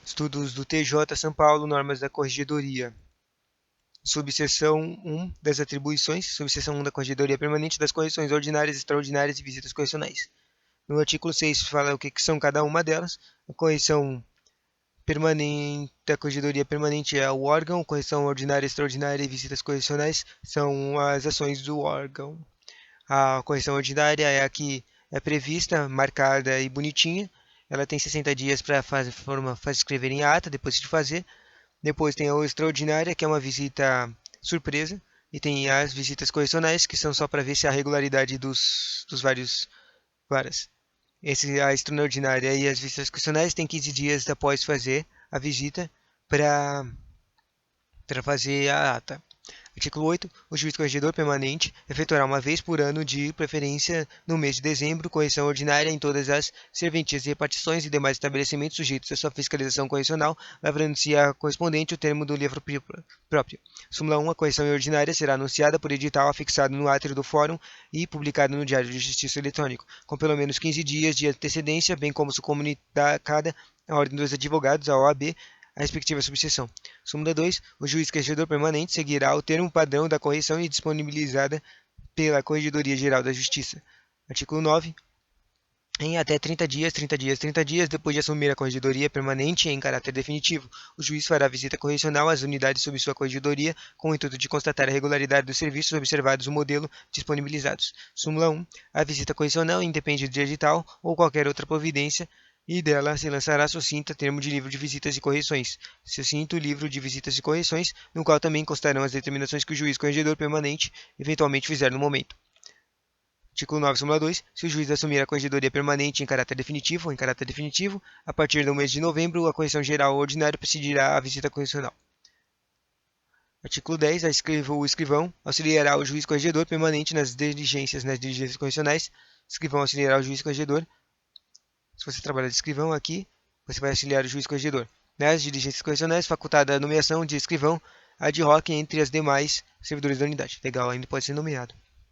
Estudos do TJ São Paulo, normas da Corregedoria. Subseção 1 das atribuições, subseção 1 da Corregedoria Permanente das correções ordinárias, extraordinárias e visitas correcionais. No artigo 6 fala o que são cada uma delas. A correção permanente, a Corregedoria Permanente é o órgão, correção ordinária, extraordinária e visitas correcionais são as ações do órgão. A correção ordinária é a que é prevista, marcada e bonitinha. Ela tem 60 dias para escrever em ata, depois de fazer. Depois tem a extraordinária, que é uma visita surpresa. E tem as visitas correcionais, que são só para ver se há regularidade dos vários varas. A extraordinária e as visitas correcionais têm 15 dias após fazer a visita para fazer a ata. Artigo 8. O juiz corregedor permanente efetuará uma vez por ano, de preferência no mês de dezembro, correção ordinária em todas as serventias e repartições e demais estabelecimentos sujeitos à sua fiscalização correcional, lavrando-se a correspondente o termo do livro próprio. Súmula 1. A correção ordinária será anunciada por edital afixado no átrio do Fórum e publicado no Diário de Justiça Eletrônico, com pelo menos 15 dias de antecedência, bem como comunicada à Ordem dos Advogados, a OAB, a respectiva subseção. Súmula 2. O juiz corregedor permanente seguirá o termo padrão da correção e disponibilizada pela Corregedoria Geral da Justiça. Artigo 9. Em até 30 dias depois de assumir a corregedoria permanente em caráter definitivo, o juiz fará visita correcional às unidades sob sua corregedoria com o intuito de constatar a regularidade dos serviços observados o modelo disponibilizados. Súmula 1. A visita correcional independe de edital ou qualquer outra providência e dela se lançará sucinta termo de livro de visitas e correções, sucinto livro de visitas e correções, no qual também constarão as determinações que o juiz corregedor permanente eventualmente fizer no momento. Artigo 9, súmula 2. Se o juiz assumir a corregedoria permanente em caráter definitivo, a partir do mês de novembro, a correção geral ou ordinária precedirá a visita correcional. Artigo 10. O escrivão auxiliará o juiz corregedor permanente nas diligências correcionais. O escrivão auxiliará o juiz corregedor. Se você trabalha de escrivão aqui, você vai auxiliar o juiz corregedor. Nas diligências correcionais, facultada a nomeação de escrivão ad hoc entre as demais servidores da unidade. Legal, ainda pode ser nomeado.